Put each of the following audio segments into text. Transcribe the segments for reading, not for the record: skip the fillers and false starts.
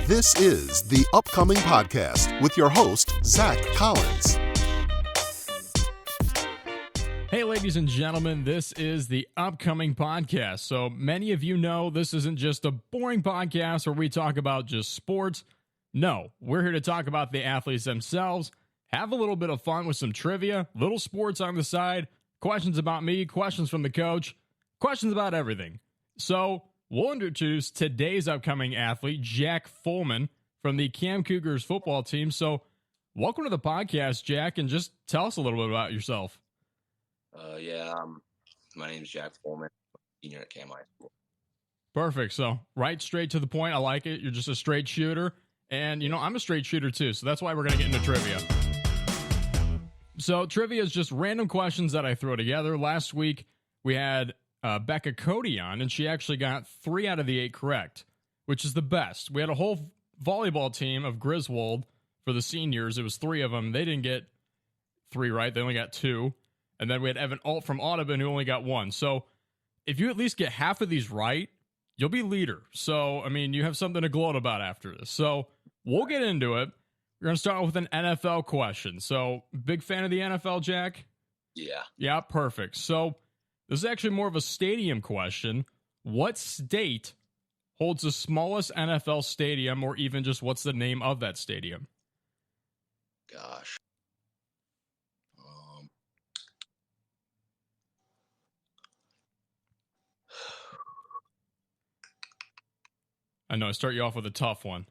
This is the Upcoming Podcast with your host, Zach Collins. Hey, ladies and gentlemen, this is the Upcoming Podcast. So many of you know this isn't just a boring podcast where we talk about just sports. No, we're here to talk about the athletes themselves, have a little bit of fun with some trivia, little sports on the side, questions about me, questions from the coach, questions about everything. So we'll introduce today's upcoming athlete, Jack Follmann from the Cam Cougars football team. So welcome to the podcast, Jack, and just tell us a little bit about yourself. My name is Jack Follmann, senior at Cam High School. Perfect. So right straight to the point. I like it. You're just a straight shooter. And, I'm a straight shooter too. So that's why we're going to get into trivia. So trivia is just random questions that I throw together. Last week, we had Becca Cody on, and she actually got 3 out of the 8 correct, which is the best. We had a whole volleyball team of Griswold for the seniors. It was 3 of them. They didn't get 3 right. They only got 2. And then we had Evan Alt from Audubon who only got 1. So if you at least get half of these right, you'll be leader. So, you have something to gloat about after this. So we'll get into it. We're going to start with an NFL question. So big fan of the NFL, Jack? Yeah. Yeah, perfect. So this is actually more of a stadium question. What state holds the smallest NFL stadium, or even just what's the name of that stadium? Gosh. I know, I start you off with a tough one.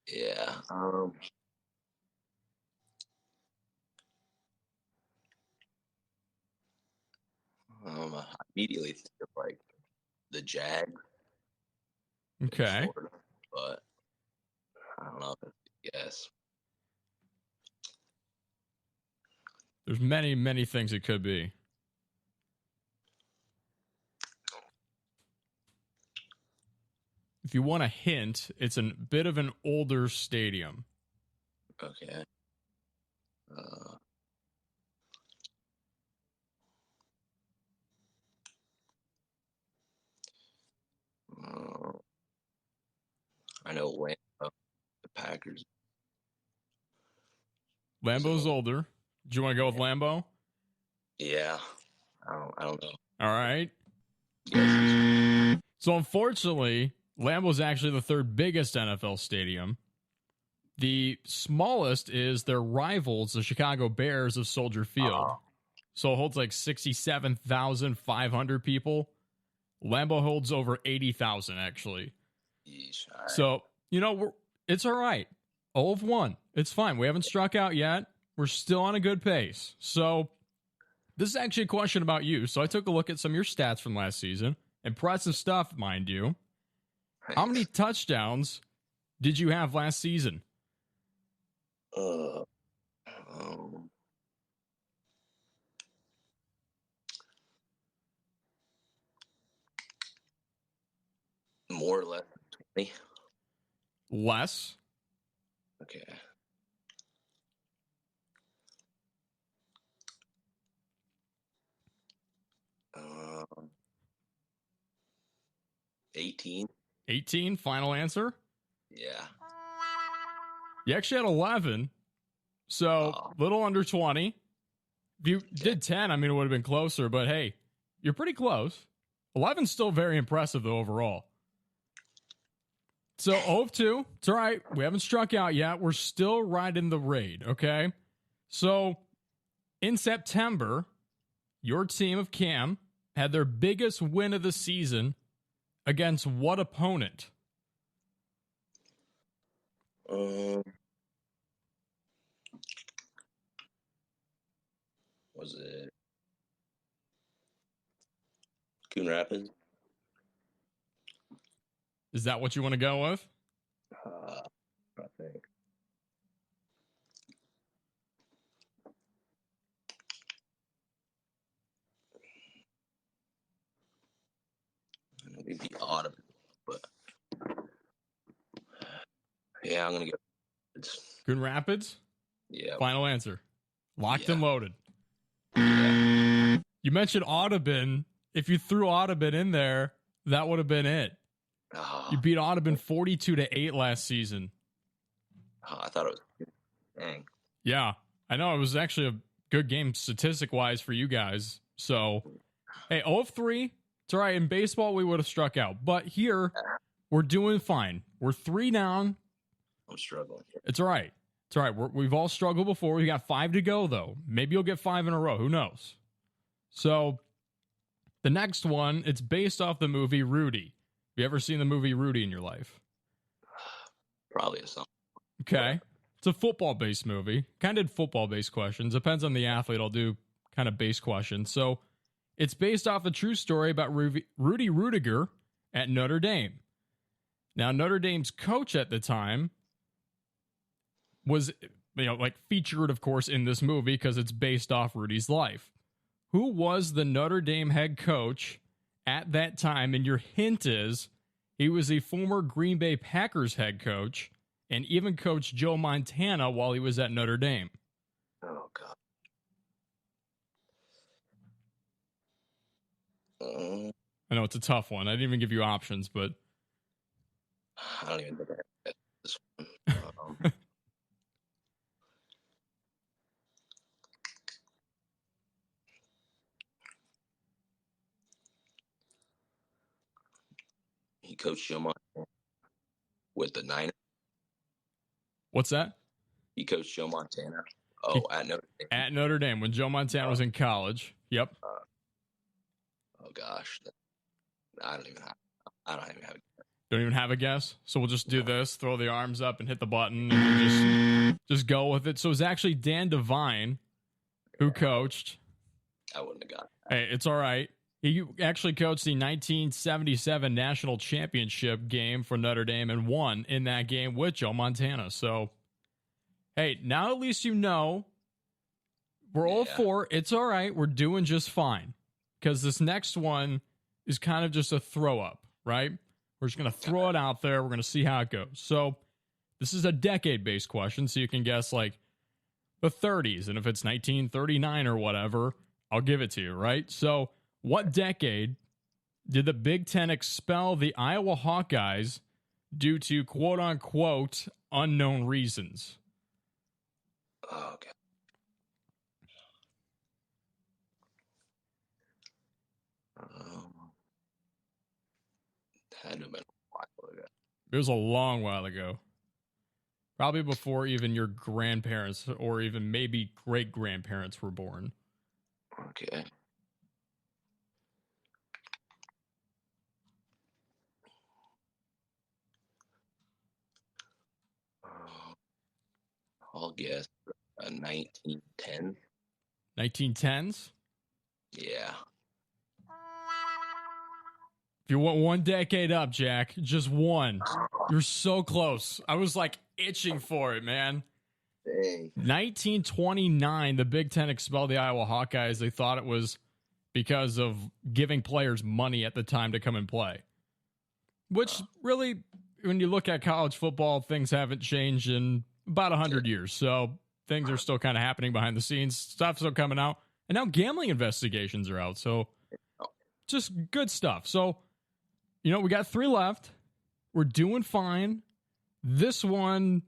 Yeah. I immediately think of the Jag. Okay. Florida, but I don't know if it's a guess. There's many, many things it could be. If you want a hint, it's a bit of an older stadium. Okay. I know Lambeau, the Packers. Lambeau's older. Do you want to go with Lambeau? Yeah. I don't know. All right. Yes. So unfortunately, Lambeau's actually the 3rd biggest NFL stadium. The smallest is their rivals, the Chicago Bears of Soldier Field. So it holds 67,500 people. Lambeau holds over 80,000, actually. Yeesh, all right. So, it's all right. 0 of 1. It's fine. We haven't struck out yet. We're still on a good pace. So this is actually a question about you. So I took a look at some of your stats from last season. Impressive stuff, mind you. Thanks. How many touchdowns did you have last season? More or less than 20. Less. Okay. 18. 18, final answer? Yeah. You actually had 11. So, little under 20. If you did 10, it would have been closer. But hey, you're pretty close. 11's still very impressive, though, overall. So, 0 of 2. It's all right. We haven't struck out yet. We're still riding the raid, okay? So, in September, your team of Cam had their biggest win of the season against what opponent? Was it Coon Rapids? Is that what you want to go with? I think. Maybe Audubon, but yeah, I'm gonna go. Coon Rapids? Yeah. Final answer. Locked and loaded. Yeah. You mentioned Audubon. If you threw Audubon in there, that would have been it. You beat Audubon 42-8 last season. Oh, I thought it was. Dang. Yeah, I know it was actually a good game statistic wise for you guys. So, hey, 0 of 3. It's all right. In baseball, we would have struck out, but here we're doing fine. We're 3 down. I'm struggling. It's all right. It's all right. We've all struggled before. We got 5 to go, though. Maybe you'll get 5 in a row. Who knows? So, the next one, it's based off the movie Rudy. Have you ever seen the movie Rudy in your life? Probably a song. Okay. It's a football-based movie. Kind of football-based questions. Depends on the athlete. I'll do kind of base questions. So, it's based off a true story about Rudy Rudiger at Notre Dame. Now, Notre Dame's coach at the time was, like featured, of course, in this movie because it's based off Rudy's life. Who was the Notre Dame head coach at that time? And your hint is he was a former Green Bay Packers head coach and even coached Joe Montana while he was at Notre Dame. Oh, God. I know it's a tough one. I didn't even give you options, but I don't even think I have this one. He coached Joe Montana with the Niners. What's that? He coached Joe Montana. Oh, at Notre Dame. At Notre Dame when Joe Montana was in college. Yep. Oh gosh, I don't even have a guess. Don't even have a guess. So we'll just do this: throw the arms up and hit the button, and just go with it. So it's actually Dan Devine who coached. I wouldn't have got that. Hey, it's all right. He actually coached the 1977 national championship game for Notre Dame and won in that game with Joe Montana. So, hey, now at least you know we're all 4. It's all right. We're doing just fine because this next one is kind of just a throw up, right? We're just going to throw it out there. We're going to see how it goes. So, this is a decade-based question, so you can guess like the 30s. And if it's 1939 or whatever, I'll give it to you, right? So, what decade did the Big Ten expel the Iowa Hawkeyes due to quote-unquote unknown reasons? Oh, okay. Had to have been a while ago. It was a long while ago. Probably before even your grandparents or even maybe great-grandparents were born. Okay. I'll guess 1910. 1910s? Yeah. If you want one decade up, Jack, just one. You're so close. I was like itching for it, man. Dang. 1929, the Big Ten expelled the Iowa Hawkeyes. They thought it was because of giving players money at the time to come and play. Which really, when you look at college football, things haven't changed in about 100 years. So things are still kind of happening behind the scenes. Stuff's still coming out. And now gambling investigations are out. So just good stuff. So, we got 3 left. We're doing fine. This one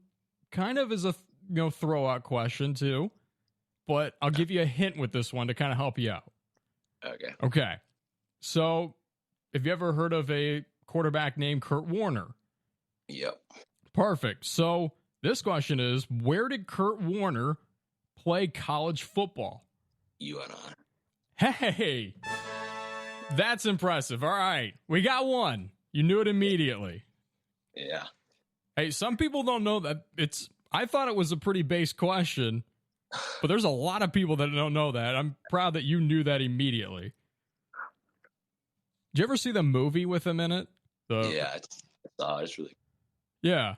kind of is a throw out question too, but I'll give you a hint with this one to kind of help you out. Okay. So, have you ever heard of a quarterback named Kurt Warner? Yep. Perfect. So, this question is, where did Kurt Warner play college football? UNI. Hey, that's impressive. All right. We got one. You knew it immediately. Yeah. Hey, some people don't know that I thought it was a pretty base question, but there's a lot of people that don't know that. I'm proud that you knew that immediately. Did you ever see the movie with him in it? Yeah, it's really. Yeah.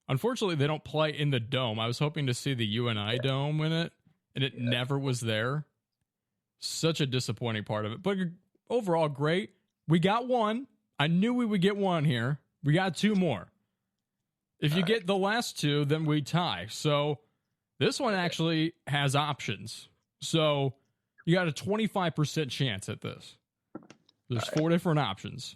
Unfortunately, they don't play in the dome. I was hoping to see the UNI dome in it, and it never was there. Such a disappointing part of it. But overall, great. We got one. I knew we would get one here. We got 2 more. If you get the last 2, then we tie. So this one actually has options. So you got a 25% chance at this. There's 4 different options.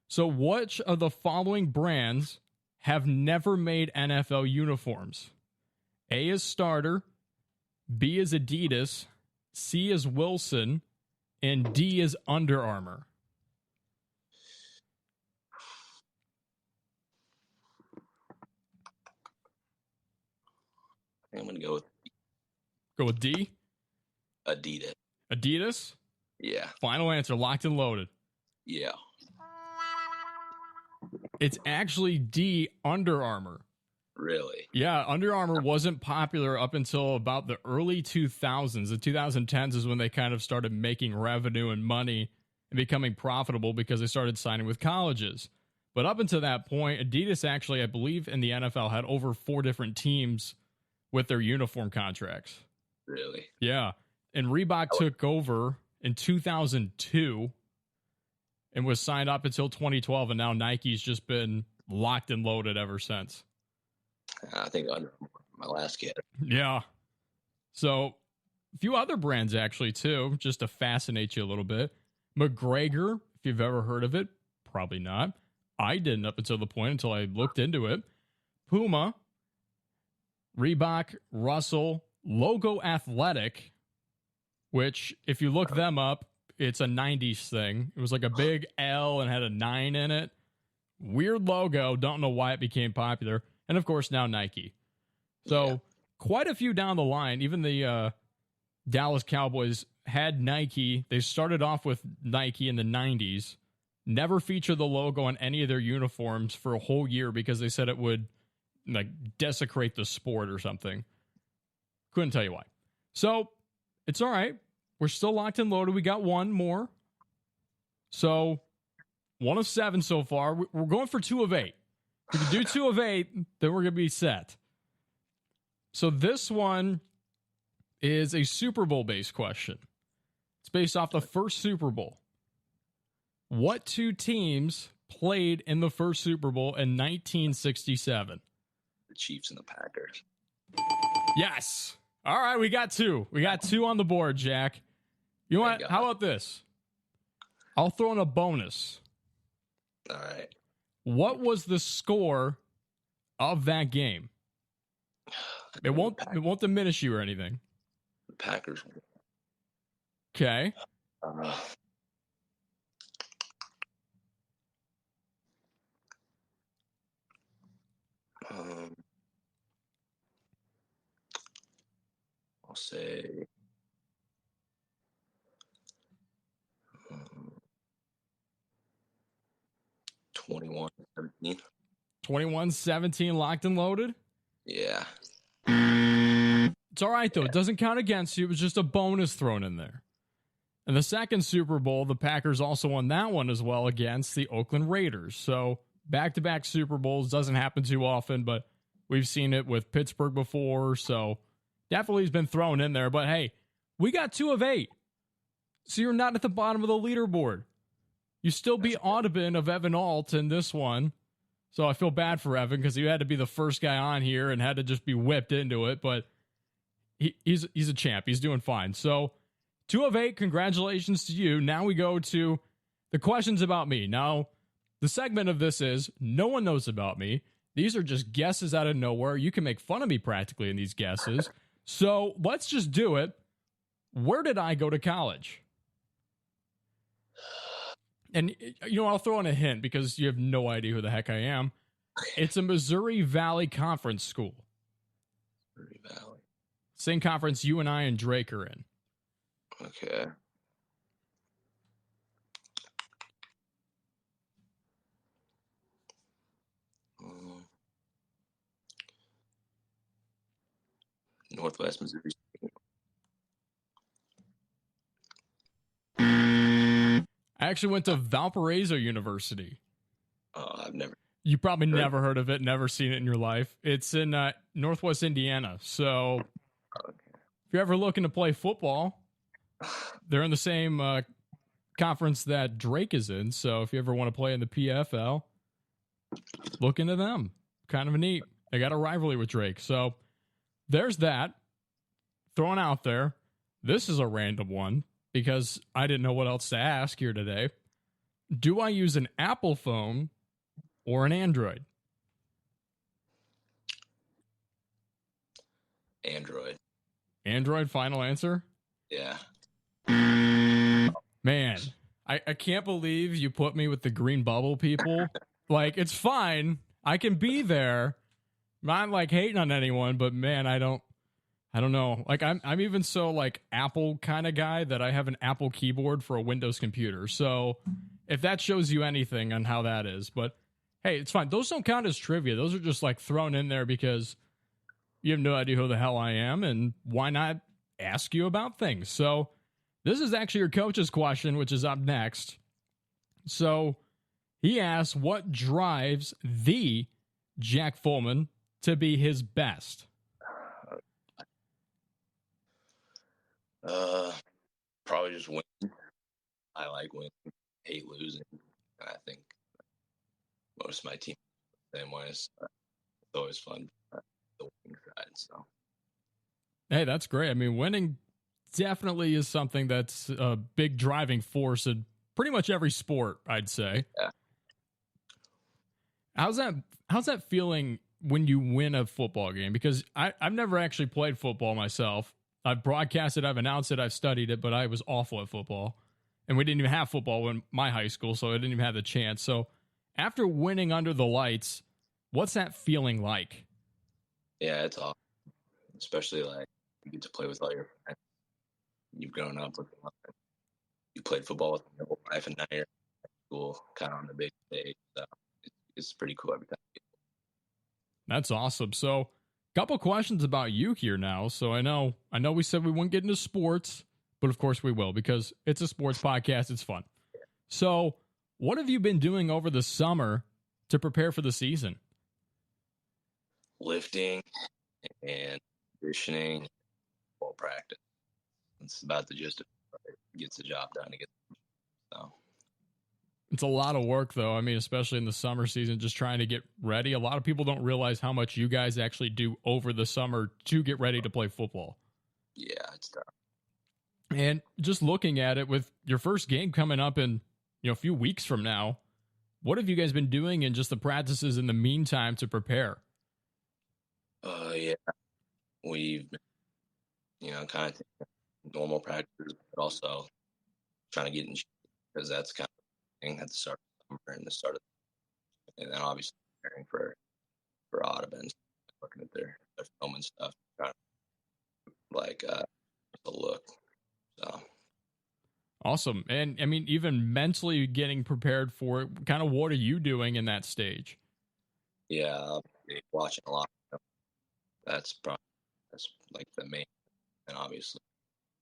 So which of the following brands have never made NFL uniforms? A is Starter, B is Adidas, C is Wilson, and D is Under Armour. I'm going to go with D? Adidas. Adidas? Yeah. Final answer, locked and loaded. Yeah. It's actually D, Under Armour. Really? Yeah, Under Armour wasn't popular up until about the early 2000s. The 2010s is when they kind of started making revenue and money and becoming profitable because they started signing with colleges. But up until that point, Adidas actually, I believe, in the NFL had over 4 different teams with their uniform contracts. Really? Yeah. And Reebok took over in 2002 and was signed up until 2012, and now Nike's just been locked and loaded ever since. I think Under Armour, my last kid. Yeah. So a few other brands actually too, just to fascinate you a little bit. McGregor, if you've ever heard of it, probably not. I didn't up until the point until I looked into it. Puma, Reebok, Russell, Logo Athletic, which if you look them up, it's a 90s thing. It was like a big L and had a 9 in it. Weird logo. Don't know why it became popular. And, of course, now Nike. So quite a few down the line. Even the Dallas Cowboys had Nike. They started off with Nike in the 90s. Never featured the logo on any of their uniforms for a whole year because they said it would like desecrate the sport or something. Couldn't tell you why. So it's all right. We're still locked and loaded. We got one more. So 1 of 7 so far. We're going for 2 of 8. If you do 2 of 8, then we're going to be set. So this one is a Super Bowl based question. It's based off the first Super Bowl. What 2 teams played in the first Super Bowl in 1967? The Chiefs and the Packers. Yes. All right, we got 2. We got 2 on the board, Jack. You know what? How about this? I'll throw in a bonus. All right. What was the score of that game? It won't diminish you or anything. The Packers. Okay. 21-17. 21-17 locked and loaded? Yeah. It's all right, though. It doesn't count against you. It was just a bonus thrown in there. And the second Super Bowl, the Packers also won that one as well against the Oakland Raiders. So back-to-back Super Bowls doesn't happen too often, but we've seen it with Pittsburgh before. So definitely has been thrown in there. But hey, we got 2 of 8. So you're not at the bottom of the leaderboard. You still beat Audubon of Evan Alt in this one. So I feel bad for Evan because he had to be the first guy on here and had to just be whipped into it. But he's a champ. He's doing fine. So 2 of 8, congratulations to you. Now we go to the questions about me. Now, the segment of this is no one knows about me. These are just guesses out of nowhere. You can make fun of me practically in these guesses. So let's just do it. Where did I go to college? And, I'll throw in a hint because you have no idea who the heck I am. It's a Missouri Valley Conference school. Missouri Valley. Same conference you and I and Drake are in. Okay. Northwest Missouri. I actually went to Valparaiso University. I've never. You probably never heard of it, never seen it in your life. It's in Northwest Indiana. So if you're ever looking to play football, they're in the same conference that Drake is in. So if you ever want to play in the PFL, look into them. Kind of neat. They got a rivalry with Drake. So there's that. Thrown out there. This is a random one because I didn't know what else to ask here today. Do I use an Apple phone or an Android? Android. Android, final answer? Yeah. Man, I can't believe you put me with the green bubble people. Like, it's fine. I can be there. Not like hating on anyone, but man, I don't know. Like, I'm even so like Apple kind of guy that I have an Apple keyboard for a Windows computer. So if that shows you anything on how that is, but hey, it's fine. Those don't count as trivia. Those are just like thrown in there because you have no idea who the hell I am, and why not ask you about things? So this is actually your coach's question, which is up next. So he asks, what drives the Jack Follmann to be his best? Probably just win. I like winning. Hate losing. And I think most of my team the same way. So it's always fun. The winning side. So. Hey, that's great. I mean, winning definitely is something that's a big driving force in pretty much every sport, I'd say. Yeah. How's that feeling when you win a football game? Because I've never actually played football myself. I've broadcasted, I've announced it, I've studied it, but I was awful at football. And we didn't even have football in my high school, so I didn't even have the chance. So after winning under the lights, what's that feeling like? Yeah, it's awesome. Especially like you get to play with all your friends. You've grown up with them. You played football with them your whole life, and now you're in school, kind of on the big stage. So it's pretty cool every time. That's awesome. So, a couple questions about you here now. So I know we said we wouldn't get into sports, but of course we will because it's a sports podcast. It's fun. So, what have you been doing over the summer to prepare for the season? Lifting and conditioning, ball practice. It's about the gist of it. Gets the job done. So. It's a lot of work, though. I mean, especially in the summer season, just trying to get ready. A lot of people don't realize how much you guys actually do over the summer to get ready to play football. Yeah, it's tough. And just looking at it, with your first game coming up in a few weeks from now, what have you guys been doing in just the practices in the meantime to prepare? Yeah, we've been, kind of normal practices, but also trying to get in because that's kind of thing at the start of the summer and the start of, and then obviously preparing for Audubon's, looking at their film and stuff, trying to the look. So awesome. And I mean, even mentally getting prepared for it, kind of what are you doing in that stage? Yeah, watching a lot. That's like the main, and obviously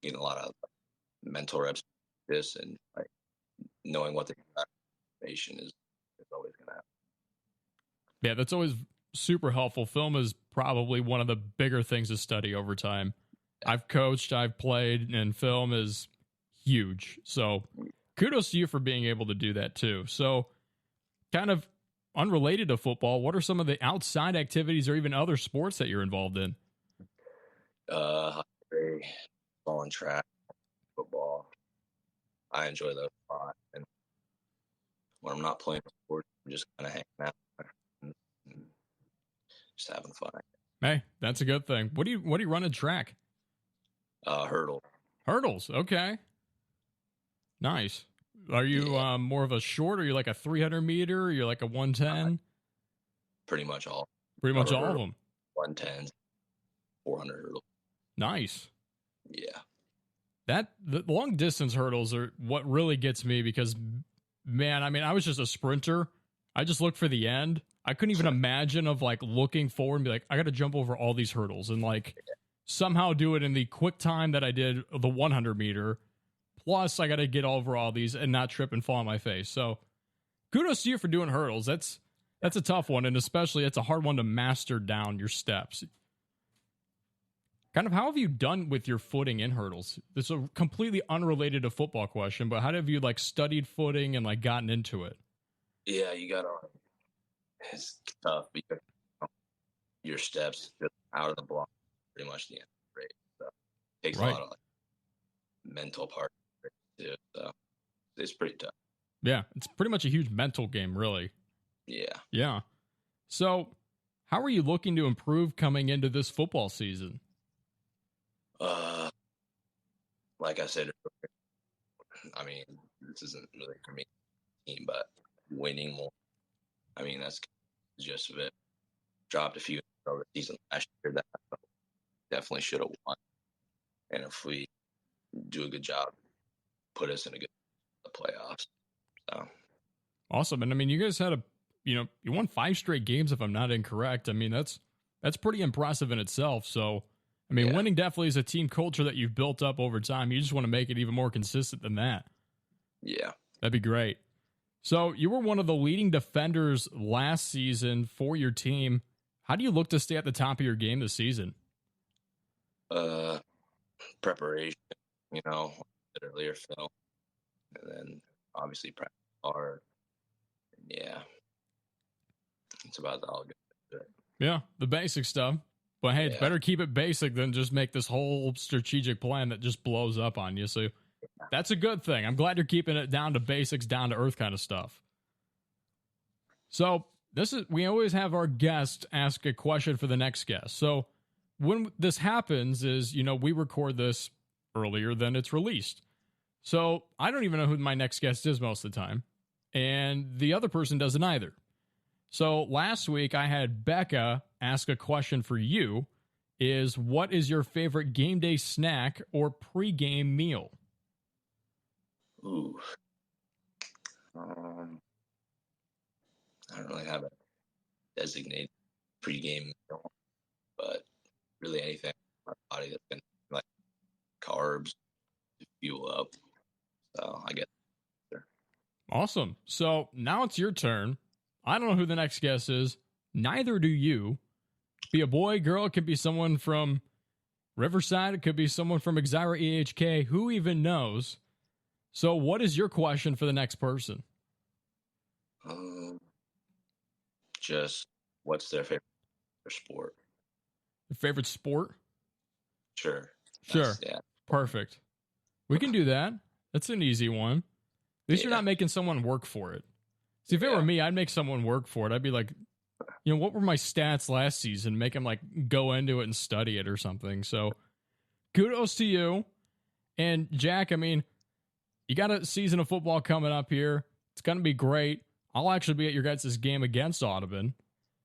getting a lot of mental reps. This and like knowing what the information is always going to happen. Yeah, that's always super helpful. Film is probably one of the bigger things to study over time. I've coached, I've played, and film is huge. So kudos to you for being able to do that too. So kind of unrelated to football, what are some of the outside activities or even other sports that you're involved in? Hockey, ball and track, football. I enjoy those a lot. And when I'm not playing sports, I'm just kind of hanging out with my friends and just having fun. Hey, that's a good thing. What do you run in track? Hurdle. Hurdles. Okay. Nice. Are you more of a short, or you're like a 300 meter, or you're like a 110? Pretty much all. Pretty much all of them. 110s, 400 hurdles. Nice. Yeah. The long distance hurdles are what really gets me because, man, I mean, I was just a sprinter. I just looked for the end. I couldn't even imagine of like looking forward and be like, I got to jump over all these hurdles and like somehow do it in the quick time that I did the 100 meter. Plus, I got to get over all these and not trip and fall on my face. So kudos to you for doing hurdles. That's a tough one. And especially it's a hard one to master down your steps. Kind of how have you done with your footing in hurdles? It's a completely unrelated to football question, but how have you like studied footing and like gotten into it? Yeah, it's tough because your steps just out of the block pretty much the end of the race. So it takes a lot of like, mental part too. So it's pretty tough. Yeah, it's pretty much a huge mental game, really. Yeah. Yeah. So how are you looking to improve coming into this football season? Uh, like I said, I mean, this isn't really for me, team, but winning more. I mean, that's just of it. Dropped a few over the season last year that definitely should have won. And if we do a good job, put us in a good playoffs. So Awesome. And I mean, you guys had you won 5 straight games, if I'm not incorrect. I mean, that's pretty impressive in itself. So, I mean, winning definitely is a team culture that you've built up over time. You just want to make it even more consistent than that. Yeah. That'd be great. So you were one of the leading defenders last season for your team. How do you look to stay at the top of your game this season? Preparation, like I said earlier, Phil. And then obviously practice hard. Yeah. It's about all good. Yeah, the basic stuff. But hey, it's better keep it basic than just make this whole strategic plan that just blows up on you. So that's a good thing. I'm glad you're keeping it down to basics, down to earth kind of stuff. So we always have our guest ask a question for the next guest. So when this happens is, we record this earlier than it's released. So I don't even know who my next guest is most of the time. And the other person doesn't either. So last week I had Becca ask a question for you what is your favorite game day snack or pregame meal? Ooh. I don't really have a designated pregame meal, but really anything in my body that's been like carbs to fuel up. So I get there. Awesome. So now it's your turn. I don't know who the next guest is. Neither do you. Be a boy, girl. It could be someone from Riverside. It could be someone from Exira EHK. Who even knows? So what is your question for the next person? Just what's their favorite sport? Your favorite sport? Sure. Yeah. Perfect. We can do that. That's an easy one. At least you're not making someone work for it. See, if it were me, I'd make someone work for it. I'd be like, what were my stats last season? Make them like go into it and study it or something. So kudos to you. And Jack, I mean, you got a season of football coming up here. It's going to be great. I'll actually be at your guys' game against Audubon.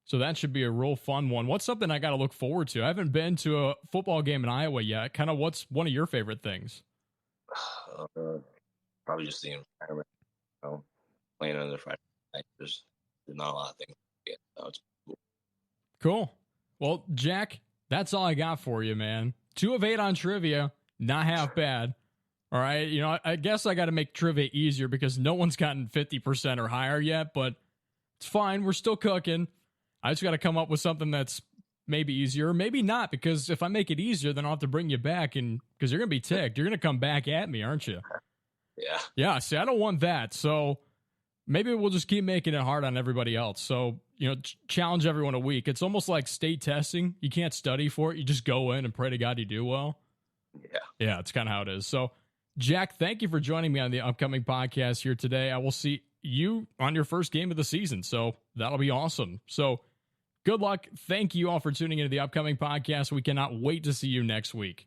So that should be a real fun one. What's something I got to look forward to? I haven't been to a football game in Iowa yet. Kind of what's one of your favorite things? Probably just the environment. Playing under Friday night. There's not a lot of things to get. So it's cool. Cool. Well, Jack, that's all I got for you, man. 2 of 8 on trivia. Not half bad. All right. I guess I got to make trivia easier because no one's gotten 50% or higher yet, but it's fine. We're still cooking. I just got to come up with something that's maybe easier, maybe not, because if I make it easier, then I'll have to bring you back, and because you're going to be ticked. You're going to come back at me, aren't you? Yeah. Yeah, see, I don't want that. So maybe we'll just keep making it hard on everybody else. So, challenge everyone a week. It's almost like state testing. You can't study for it. You just go in and pray to God you do well. Yeah. Yeah, it's kind of how it is. So, Jack, thank you for joining me on the upcoming podcast here today. I will see you on your first game of the season. So that'll be awesome. So good luck. Thank you all for tuning into the upcoming podcast. We cannot wait to see you next week.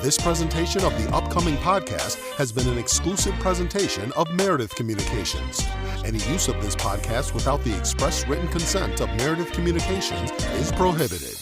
This presentation of the upcoming podcast has been an exclusive presentation of Meredith Communications. Any use of this podcast without the express written consent of Meredith Communications is prohibited.